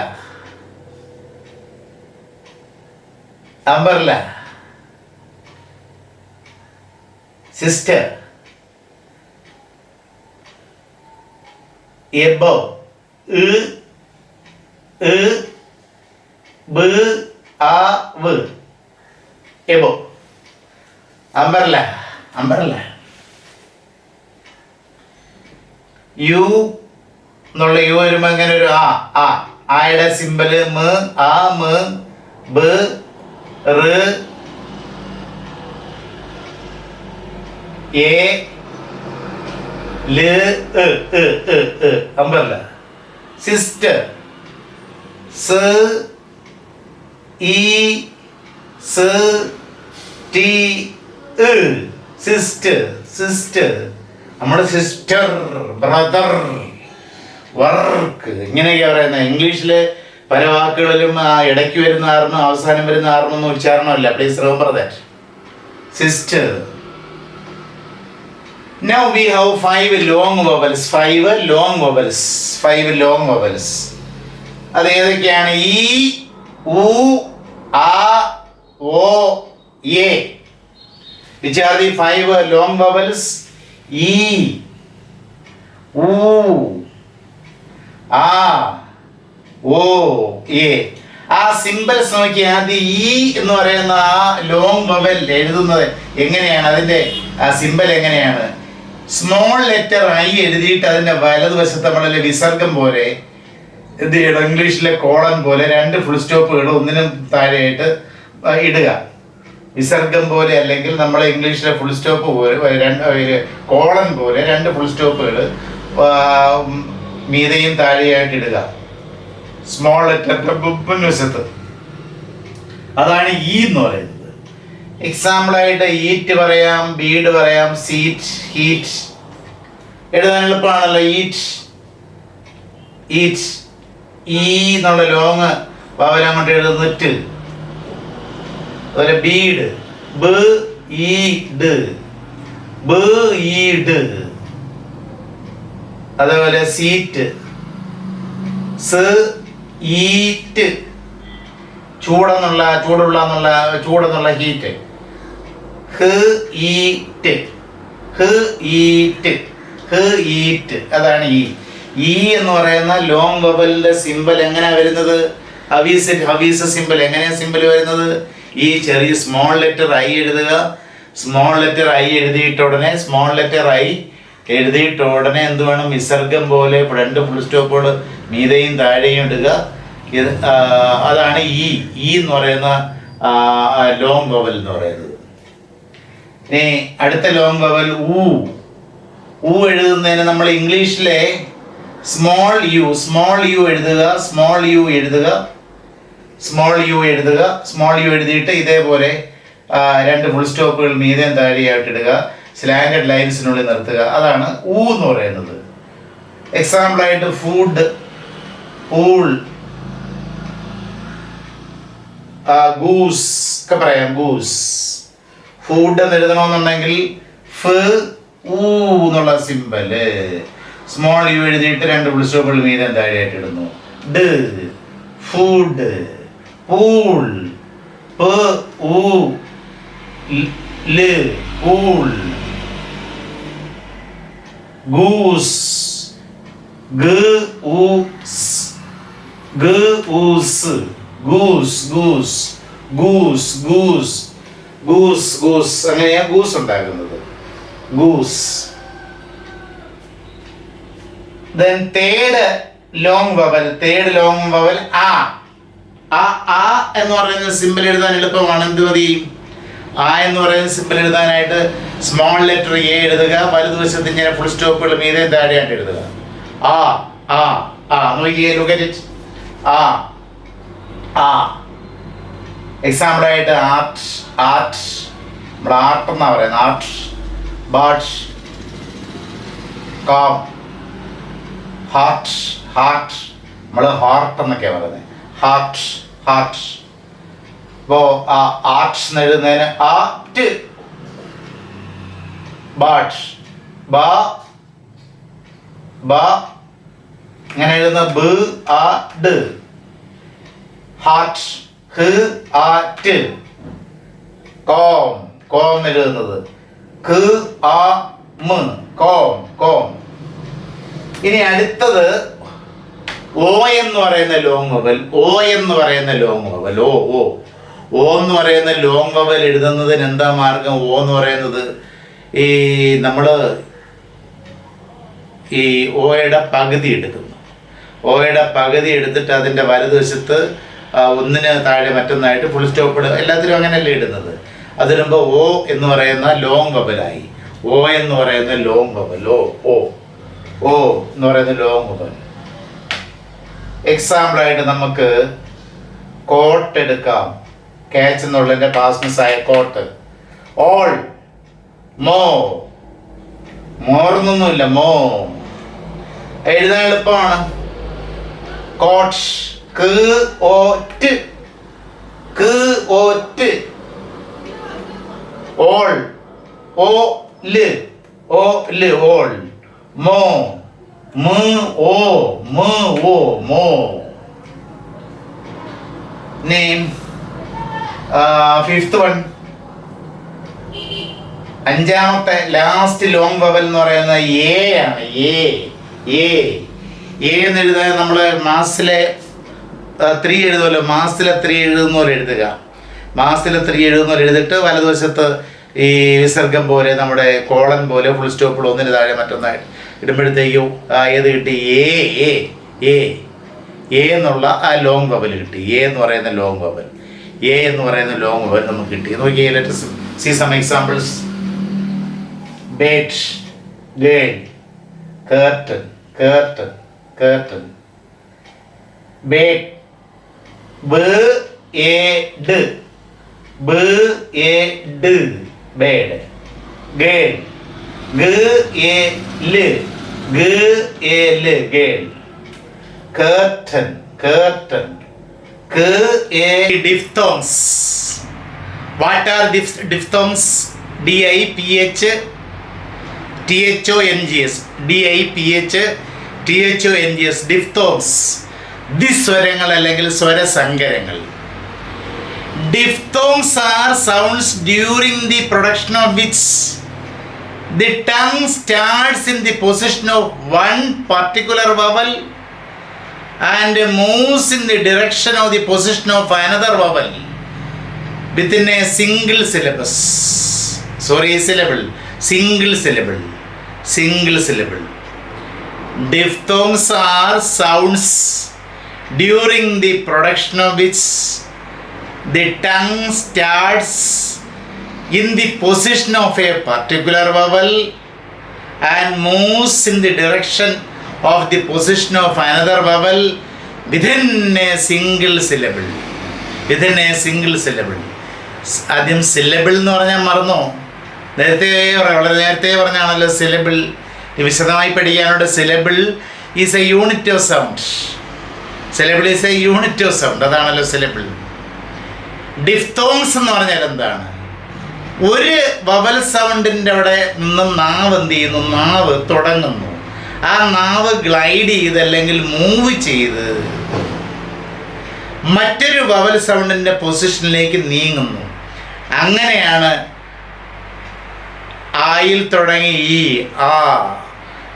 umbrella, sister, above, ബ ആ വ്, എബോ, അംബർല, അംബർല. യു എന്നുള്ള യു വരുമ്പോ ഇങ്ങനെ ഒരു ആ, ആയുടെ സിമ്പല് മ, ആ, മ, ബ, റ്, എ, ല്, അംബർല. സിസ്റ്റർ, സ്, ഇ, സ്, ടി, സിസ്റ്റർ, സിസ്റ്റർ. നമ്മുടെ സിസ്റ്റർ, ബ്രദർ, വർക്ക്, ഇങ്ങനെയൊക്കെ പറയുന്നത്. ഇംഗ്ലീഷില് പല വാക്കുകളിലും ഇടയ്ക്ക് വരുന്ന ആറിനും അവസാനം വരുന്ന ആറിനൊന്നും ഉച്ചാരണമല്ല. Please remember that. Sister. Now we have 5 long vowels. 5 long vowels. 5 long vowels. അത് ഏതൊക്കെയാണ്? ഈ, U, A, O, A. Which are the 5 long vowels? E, U, A, O, A. ആ സിമ്പിൾസ് നോക്കിയാൽ അത് ഈ എന്ന് പറയുന്ന ആ ലോങ് വവൽ എഴുതുന്നത് എങ്ങനെയാണ്, അതിൻ്റെ ആ സിമ്പിൾ എങ്ങനെയാണ്? സ്മോൾ ലെറ്റർ ഐ എഴുതിയിട്ട് അതിൻ്റെ വലതുവശത്ത് നമ്മളെ വിസർഗം പോലെ എന്ത് ചെയ്യണം, ഇംഗ്ലീഷിലെ കോളൻ പോലെ 2 ഫുൾ സ്റ്റോപ്പുകൾ ഒന്നിനും താഴെയായിട്ട് ഇടുക. വിസർഗം പോലെ അല്ലെങ്കിൽ നമ്മളെ ഇംഗ്ലീഷിലെ ഫുൾ സ്റ്റോപ്പ് പോലെ കോളൻ പോലെ 2 ഫുൾ സ്റ്റോപ്പുകൾ മീതയും താഴെയായിട്ട് ഇടുക. സ്മോൾ ലെറ്ററിന്റെ മുൻവശത്ത്. അതാണ് ഈ എന്ന് പറയുന്നത്. എക്സാമ്പിളായിട്ട് ഈറ്റ് പറയാം, ബീഡ് പറയാം, സീറ്റ്, ഹീറ്റ്. എഴുതാൻ എളുപ്പമാണല്ലോ. Eat, eat. ഈ എന്നുള്ള ലോങ് വവൽ അങ്ങോട്ട് എഴുതുന്നിട്ട്. അതുപോലെ ബീഡ്, ബ് ഈ ഡ്, ബ് ഈ ഡ്. അതേപോലെ സീറ്റ്, സ് ഈറ്റ്. ചൂടെന്നുള്ള ഹീറ്റ്. ഹ് ഈറ്റ്, ഹ് ഈറ്റ്, ഹ് ഈറ്റ്. അതാണ് ഈ എന്ന് പറയുന്ന ലോങ് വവലിന്റെ സിമ്പൽ എങ്ങനെയാ വരുന്നത്? ഹവീസ് സിമ്പൽ എങ്ങനെയാ സിമ്പൽ വരുന്നത്? ഈ ചെറിയ സ്മോൾ ലെറ്റർ ഐ എഴുതുക. സ്മോൾ ലെറ്റർ ഐ എഴുതിയിട്ട് ഉടനെ എന്ത് വേണം? വിസർഗം പോലെ 2 ഫുൾ സ്റ്റോപ്പുകൾ മീതയും താഴെയും ഇടുക. അതാണ് ഈ എന്ന് പറയുന്ന ലോങ് വവൽ എന്ന് പറയുന്നത്. ഇനി അടുത്ത ലോങ് വവൽ ഊ എഴുതുന്നതിന് നമ്മൾ ഇംഗ്ലീഷിലെ സ്മോൾ യു എഴുതുക. സ്മോൾ യു എഴുതിയിട്ട് ഇതേപോലെ 2 ഫുൾ സ്റ്റോപ്പുകൾ മീതയും താഴെയായിട്ട് ഇടുക. സ്ലാൻഡഡ് ലൈൻസിനുള്ളിൽ നിർത്തുക. അതാണ് ഊ എന്ന് പറയുന്നത്. എക്സാമ്പിളായിട്ട് ഫുഡ്, പൂൾ, ഗൂസ് ഒക്കെ പറയാം. ഗൂസ്. ഫുഡ് എന്ന് എഴുതണമെന്നുണ്ടെങ്കിൽ ഫ് ഊ എന്നുള്ള സിമ്പല് സ്മോൾ യു എഴുതിയിട്ട് 2 ഫുൾ സ്റ്റോപ്പുകൾ മീതം താഴെയായിട്ട് ഇടുന്നു. ഡ്, ഫുഡ്. പൂൾ, പ് ഊ ല്, പൂൾ. Goose, goose. അങ്ങനെയാ ഗൂസ് ഉണ്ടാക്കുന്നത്. Goose. Then third long vowel ആ എന്ന് പറയുന്ന സിമ്പിൾ എഴുതാൻ എളുപ്പമാണ്. എന്ത് മതി? ആ എന്ന് പറയുന്ന സിമ്പിൾ എഴുതാനായിട്ട് സ്മോൾ ലെറ്റർ എ എഴുതുക. വലതുവശത്ത് ഇങ്ങനെ ഫുൾ സ്റ്റോപ്പുകൾ മീതെ താഴെയായിട്ട് എഴുതുക. നോക്കിയേ, look at it. എക്സാമ്പിളായിട്ട് ആർട്ട്, നമ്മൾ ആർട്ട് എന്നാ പറയുന്നത്. ആർട്ട്, ബാട്ട്, കാം, ഹാർട്ട്, നമ്മൾ ഹാർട്ട് എന്നൊക്കെയാണ് പറയുന്നത്. ഹാർട്ട്. ഇപ്പോ ആർട്സ് എന്ന് എഴുതുന്നതിന് ആർട്ട്, ബാട്ട്, ഇങ്ങനെ എഴുതുന്ന ബ് ആ ഡ്. ഹാർട്ട്, ഹ് ആ ട്. കോം എഴുതുന്നത് ക് ആ മ്, കോം. ഇനി അടുത്തത് ഓ എന്ന് പറയുന്ന ലോങ് വവൽ. ഓ എന്ന് പറയുന്ന ലോങ് വവൽ എഴുതുന്നതിന് എന്താ മാർഗം? ഓ എന്ന് പറയുന്നത് നമ്മള് ഈ ഓയുടെ പകുതി എടുക്കുന്നു. ഓയുടെ പകുതി എടുത്തിട്ട് അതിൻ്റെ വലതുവശത്ത് ഒന്നിന് താഴെ മറ്റൊന്നായിട്ട് ഫുൾ സ്റ്റോപ്പ് ഇടുക. എല്ലാത്തിലും അങ്ങനെയല്ലേ ഇടുന്നത്. അതിടുമ്പോൾ ഓ എന്ന് പറയുന്ന ലോങ് വവലായി. ഓ എന്ന് പറയുന്ന ലോങ് വവൽ. ഓ എന്ന് പറയുന്ന ലോങ് വവൽ. എക്സാമ്പിളായിട്ട് നമുക്ക് കോട്ട് എടുക്കാം. ക്യാച്ച് എന്നുള്ളതിൻ്റെ പാസ്റ്റൻസ് ആയ കോട്ട്. ഓൾ, മോർന്നൊന്നുമില്ല, എഴുതാൻ എളുപ്പമാണ്. Coat, all, all. മോ. Name fifth one. അഞ്ചാമത്തെ ലാസ്റ്റ് ലോങ് വവൽ എന്ന് പറയുന്നത് എ ആണ്. എ എന്ന് എഴുതാൻ നമ്മൾ മാസത്തിലെ 3 എഴുതുമല്ലോ. മാസത്തിലെ 3 എഴുതുന്നവർ എഴുതുക. മാസത്തിലെ 3 എഴുതുന്നവർ എഴുതിയിട്ട് വലതുവശത്ത് ഈ വിസർഗം പോലെ നമ്മുടെ കോളൻ പോലെ ഫുൾ സ്റ്റോപ്പുകൾ ഒന്നിന് താഴെ മറ്റൊന്നായിട്ട് ഇടുമ്പോഴത്തേക്കും ഏത് കിട്ടി? എ എന്നുള്ള ആ ലോങ് വവൽ കിട്ടി. എ എന്ന് പറയുന്ന ലോങ് വവൽ നമുക്ക് കിട്ടി. നോക്കിയേ, let us see some examples. bed, girl, curtain, bed, bed, girl, girl, curtain, diphthongs. What are diphthongs? DIPH THONGS. diphthongs. ദിസ്വരങ്ങൾ അല്ലെങ്കിൽ സ്വരസങ്കരങ്ങൾ. Diphthongs are sounds during the production of which the tongue starts in the position of one particular vowel and moves in the direction of the position of another vowel within a single syllabus. Single syllable. Diphthongs are sounds during the production of which the tongue starts in the position of a particular vowel and moves in the direction of the position of another vowel within a single syllable. ആദ്യം സില്ലബിൾ എന്ന് പറഞ്ഞാൽ മറന്നോ? വളരെ നേരത്തെ പറഞ്ഞാണല്ലോ syllable. വിശദമായി പഠിക്കാനുള്ള syllable is A unit of sound. അതാണല്ലോ syllable. Diphthongs എന്ന് പറഞ്ഞാൽ എന്താണ്? ഒരു വവൽ സൗണ്ടിൻ്റെ അവിടെ നിന്ന് നാവ് എന്ത് ചെയ്യുന്നു? നാവ് തുടങ്ങുന്നു. ആ നാവ് ഗ്ലൈഡ് ചെയ്ത് അല്ലെങ്കിൽ മൂവ് ചെയ്ത് മറ്റൊരു വവൽ സൗണ്ടിൻ്റെ പൊസിഷനിലേക്ക് നീങ്ങുന്നു. അങ്ങനെയാണ് ആയിൽ തുടങ്ങി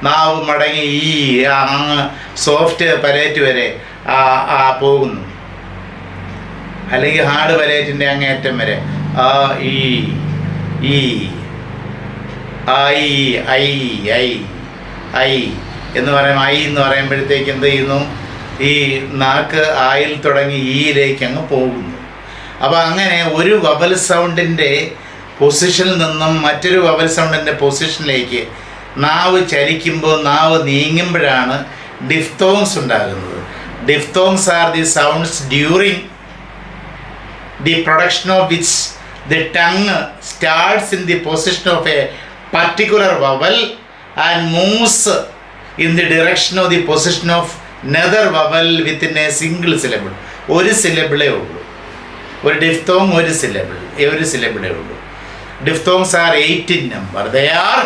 നാവ് മടങ്ങി അങ്ങ് സോഫ്റ്റ് പലേറ്റ് വരെ പോകുന്നു. അല്ലെങ്കിൽ ഹാർഡ് പലേറ്റിൻ്റെ അങ്ങേയറ്റം വരെ ഐ എന്ന് പറയുമ്പോഴത്തേക്ക് എന്ത് ചെയ്യുന്നു? ഈ നാക്ക് ആയിൽ തുടങ്ങി ഈയിലേക്ക് അങ്ങ് പോകുന്നു. അപ്പോൾ അങ്ങനെ ഒരു വവൽ സൗണ്ടിൻ്റെ പൊസിഷനിൽ നിന്നും മറ്റൊരു വവൽ സൗണ്ടിൻ്റെ പൊസിഷനിലേക്ക് നാവ് ചലിക്കുമ്പോൾ, നാവ് നീങ്ങുമ്പോഴാണ് ഡിഫ്തോങ്സ് ഉണ്ടാകുന്നത്. Diphthongs R the sounds during the production of which the tongue starts in the position of A particular vowel and moves in the direction of the position of nether vowel within A single syllable. ഒരു സിലബിളേ ഉള്ളൂ. ഒരു diphthong ഒരു സിലബിളേ ഉള്ളൂ. Diphthongs are 8 in number. They are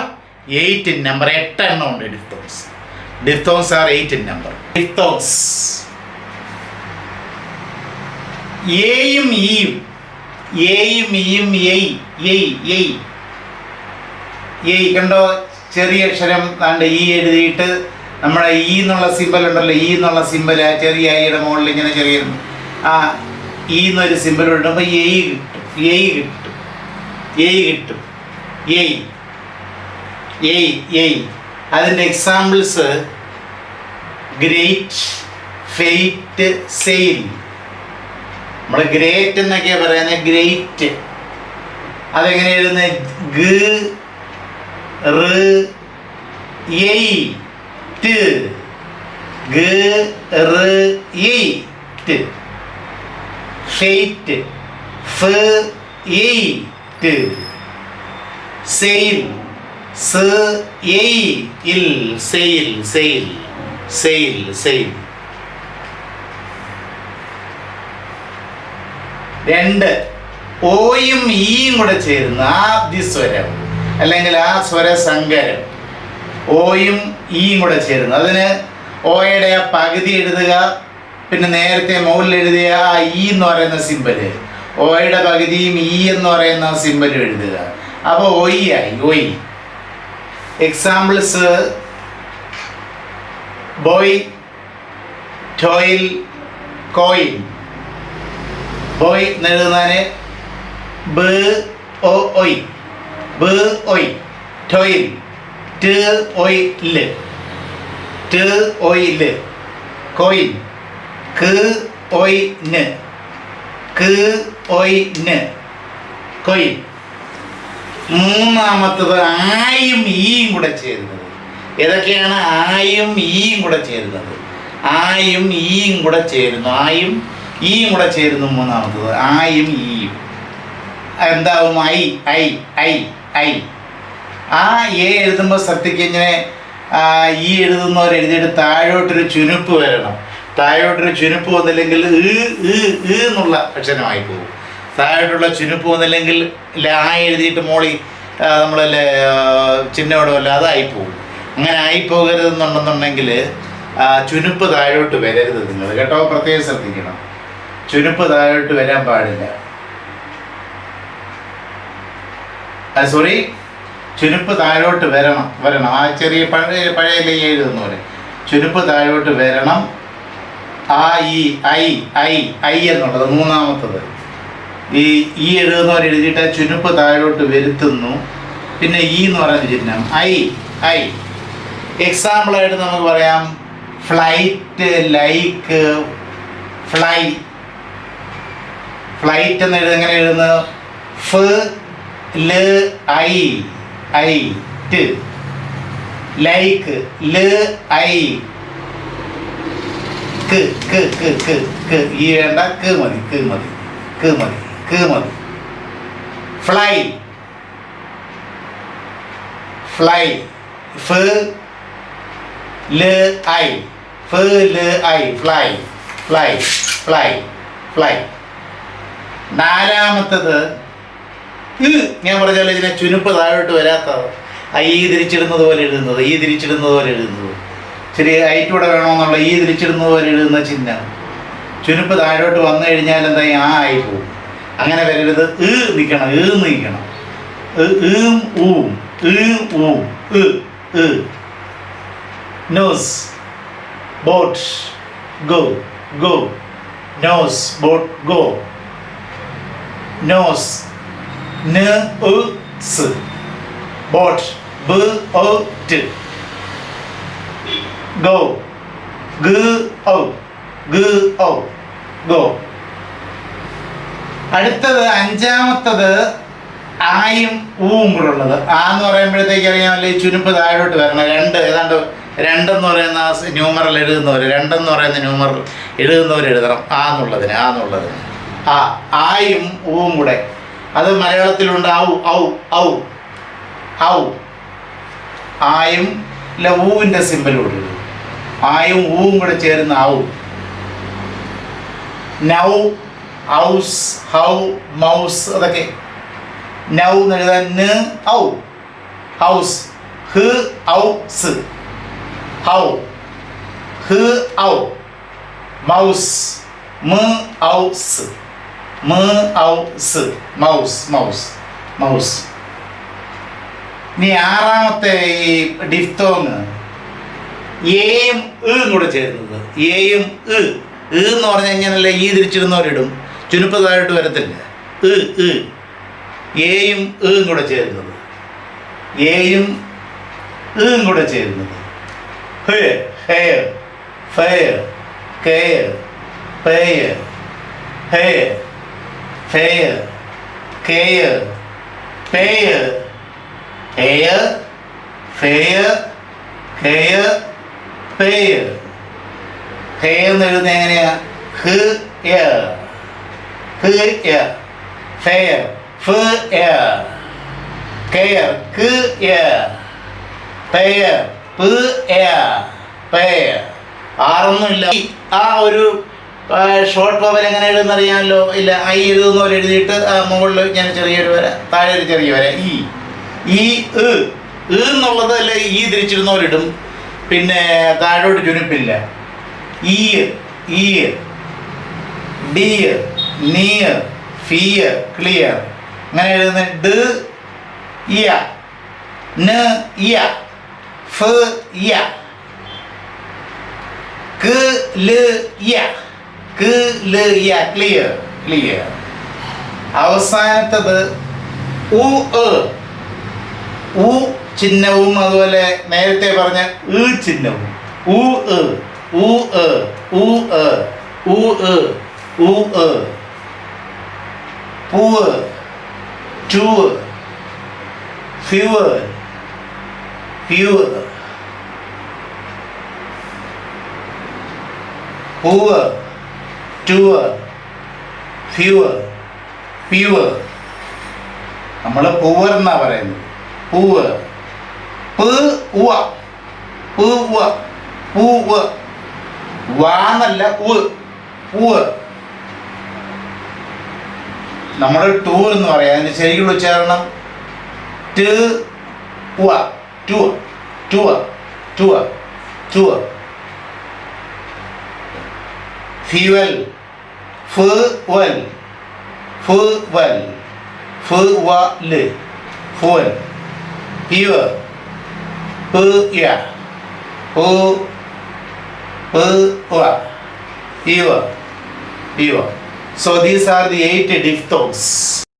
8 in number. 8 എണ്ണം ഉണ്ട് diphthongs. Diphthongs are 8 in number. Diphthongs. എയും ഈയും കണ്ടോ? ചെറിയ അക്ഷരം കണ്ട് ഈ എഴുതിയിട്ട് നമ്മുടെ ഈ എന്നുള്ള സിമ്പൽ ഉണ്ടല്ലോ, ഈ എന്നുള്ള സിമ്പൽ ആ ചെറിയ ഐയുടെ മുകളിൽ ഇങ്ങനെ ചെറിയ ഈ എന്നൊരു സിമ്പൽ ഇടുമ്പോൾ അതിൻ്റെ എക്സാമ്പിൾസ് ഗ്രേറ്റ്, ഫെയ്റ്റ്, സെയിൽ. നമ്മൾ ഗ്രേറ്റ് എന്നൊക്കെയാണ് പറയുന്നത്. ഗ്രേറ്റ് അതെങ്ങനെ എഴുതുന്നത്? ഫെയ്റ്റ്, സെയിൽ, രണ്ട് ഓയും ഈയും കൂടെ ചേരുന്ന ആദ്യസ്വരം അല്ലെങ്കിൽ ആ സ്വരസങ്കരം, ഓയും ഈയും കൂടെ ചേരുന്നു. അതിന് ഓയുടെ ആ പകുതി എഴുതുക, പിന്നെ നേരത്തെ മുകളിൽ എഴുതിയ ആ ഇ എന്ന് പറയുന്ന സിമ്പല്, ഓയുടെ പകുതിയും ഇ എന്ന് പറയുന്ന സിമ്പലും എഴുതുക. അപ്പോൾ ഒയ് ആയി. ഒയ്. Examples: boy, ടോയിൽ, coil. ബോയ് എന്ന് എഴുതുന്നതിന് ബ് ഒ ഒയ്, ബ് ഒയ്. ടോയിൽ, ട് ഒയ് ല്, ട് ഒയ് ല്. കോയിൽ, ക് ഒയ് ന്, ക് ഒയ് ന്. കോയിൽ. മൂന്നാമത്തത് ആയും ഈയും കൂടെ ചേരുന്നത്. ഏതൊക്കെയാണ് ആയും ഈയും കൂടെ ചേരുന്നത്? ആയും ഈയും കൂടെ ചേരുന്നു. ആയും ഈയും കൂടെ ചേരുന്നു. മൂന്നാമത്തത് ആയും ഈയും. എന്താവും? I I I I. ആ എ എഴുതുമ്പോൾ ശ്രദ്ധിക്കുക, ഇങ്ങനെ ഈ എഴുതുന്നവർ എഴുതിയിട്ട് താഴോട്ടൊരു ചുനുപ്പ് വരണം. താഴോട്ടൊരു ചുനുപ്പ് വന്നില്ലെങ്കിൽ എന്നുള്ള അക്ഷരമായി പോകും. താഴോട്ടുള്ള ചുനുപ്പ് വന്നില്ലെങ്കിൽ ആ എഴുതിയിട്ട് മോളി നമ്മളല്ലേ ചിഹ്നോടല്ല, അതായിപ്പോകും. അങ്ങനെ ആയിപ്പോകരുതെന്നുണ്ടെന്നുണ്ടെങ്കിൽ ചുനുപ്പ് താഴോട്ട് വരരുത് നിങ്ങൾ കേട്ടോ, പ്രത്യേകം ശ്രദ്ധിക്കണം. ചുനുപ്പ് താഴോട്ട് വരാൻ പാടില്ല. സോറി, ചുനുപ്പ് താഴോട്ട് വരണം. ആ ചെറിയ പഴയ ലൈ എഴുതുന്ന പോലെ ചുനുപ്പ് താഴോട്ട് വരണം. ആ ഈ ഐ ഐ ഐ എന്നുള്ളത് മൂന്നാമത്തത്. ഈ എഴുതുന്നവർ എഴുതിയിട്ട് ചുനുപ്പ് താഴോട്ട് വരുത്തുന്നു. പിന്നെ ഈ എന്ന് പറയുന്ന ചിഹ്നം ഐ ഐ. എക്സാമ്പിളായിട്ട് നമുക്ക് പറയാം ഫ്ലൈറ്റ്, ലൈക്ക്, ഫ്ലൈ. ഫ്ലൈറ്റ് എന്ന് എങ്ങനെ എഴുതുന്നത്? ഫ് ല് ഐ ഐ ട്. ലൈക്ക്, ല് ഐ ക്ക് ക്ക് ക്ക് ക്ക് ക്ക്. ഈ വേണ്ട, ക്ക് മതി, ക്ക് മതി, ക്ക് മതി, ക്ക് മതി. Fly, fly. ഫ് ല് ഐ, ഫ് ല് I, fly, fly, fly, fly. നാലാമത്തത് ഞാൻ പറഞ്ഞാൽ ഇതിനെ ചുനുപ്പ് താഴോട്ട് വരാത്തത്. ഈ തിരിച്ചിടുന്നത് പോലെ എഴുതുന്നത്, ഈ തിരിച്ചിടുന്നത് പോലെ എഴുതുന്നത്. ശരി, ഐറ്റൂടെ വേണമെന്നുള്ള ഈ തിരിച്ചിടുന്നത് പോലെ എഴുതുന്ന ചിഹ്നം. ചുനുപ്പ് താഴോട്ട് വന്നു കഴിഞ്ഞാൽ എന്തായി? ആ ആയി പോകും. അങ്ങനെ വരരുത്. നിൽക്കണം, നിൽക്കണം. ഊം, ഊം, nose, boat, go, go. Nose, boat, go. Nose, ന് ഉ സ്. ബോട്ട്, ബ് ഒ ട്. ഗോ, ഗ ഔ, ഗ ഔ, ഗോ. അടുത്തത് അഞ്ചാമത്തത് ആയും ഊവും കൂടെ ഉള്ളത്. ആ എന്ന് പറയുമ്പോഴത്തേക്ക് അറിയാമല്ലോ, ഈ ചുനുപ്പ് താഴോട്ട് വരണം. ഏതാണ്ട് രണ്ടെന്ന് പറയുന്ന ന്യൂമറൽ എഴുതുന്നവർ, രണ്ടെന്ന് പറയുന്ന ന്യൂമറൽ എഴുതുന്നവർ എഴുതണം ആ എന്നുള്ളതിന്. ആയും ഊവും കൂടെ. അത് മലയാളത്തിലുണ്ട്. ഔ ഔ ഔ ഔ. ആയും ഊവിൻ്റെ സിമ്പലോട് എഴുതും. ആയും ഊവും കൂടെ ചേരുന്ന ഔ. Now, house, how, mouse. അതൊക്കെ നൗ എന്ന് എഴുതാൻ ന് ഔ. ഹൗസ്, ഹ് ഔ സ്. ഹൗ, ഹ് ഔ. മൗസ്, മ് ഔ സ്, മ് ഔ സ്. Mouse, mouse, mouse. ഇനി ആറാമത്തെ ഈ ഡിഫ്തോങ്, എയും കൂടെ ചേരുന്നത്. എയും എന്ന് പറഞ്ഞു കഴിഞ്ഞാൽ ഈ തിരിച്ചിടുന്നവരിടും, ചുനുപ്പ് താഴോട്ട് വരത്തില്ല. എയും കൂടെ ചേരുന്നത്. എയും കൂടെ ചേരുന്നത്. Hair, hair, fair, care, pair, hair, fair, care, pair, hair, fair, care, pair. Hair എന്ന് എഴുതുന്നത് എങ്ങനെയാ? ഹ് എയർ, ഹ് എയർ. ഫെയർ, ഫ് എയർ. കെയർ, ക് എയർ. പെയർ, പ് എയർ. പെയർ. ആറൊന്നുമില്ല. ആ ഒരു ഷോർട്ട് പവർ എങ്ങനെ എഴുതുന്നറിയാമല്ലോ. ഇല്ല, ഐ എഴുതുന്ന പോലെ എഴുതിയിട്ട് മുകളിൽ ഞാൻ ചെറിയൊരു വര, താഴെ ഒരു ചെറിയ വര. ഈ എന്നുള്ളത് അല്ല, ഈ തിരിച്ചിടുന്ന പോലെ ഇടും. പിന്നെ താഴോട്ട് ചുരുപ്പില്ല. ഈ ear, dear, near, fear, clear. അങ്ങനെ എഴുതുന്നത് d യ, n യ, f യ, k l യ, k l യ, clear, clear. അവസാനത്തത് ഉ ഉ ചിഹ്നവും അതുപോലെ നേരത്തെ പറഞ്ഞ ചിഹ്നവും ഉ ഉ ഉ ഉ ഉ പൂവ്, ടൂവ്, ഫ്യൂവർ, ഫ്യൂവർ, പൂവ്, ടൂവ്, ഫ്യൂവർ, പ്യൂവർ. നമ്മൾ പൂവർ എന്നാ പറയുന്നത്. പൂവ്, പൂവ, പൂവ, പൂവ്, വാന്നല്ല പൂവ്. നമ്മൾ ടൂർ എന്ന് പറയാം. അതിന്റെ ശരിക്കുള്ള ഉച്ചാരണം fuel, fuel, fuel, fuel, fuel, pure, pure, pure. So these are the 8 diphthongs.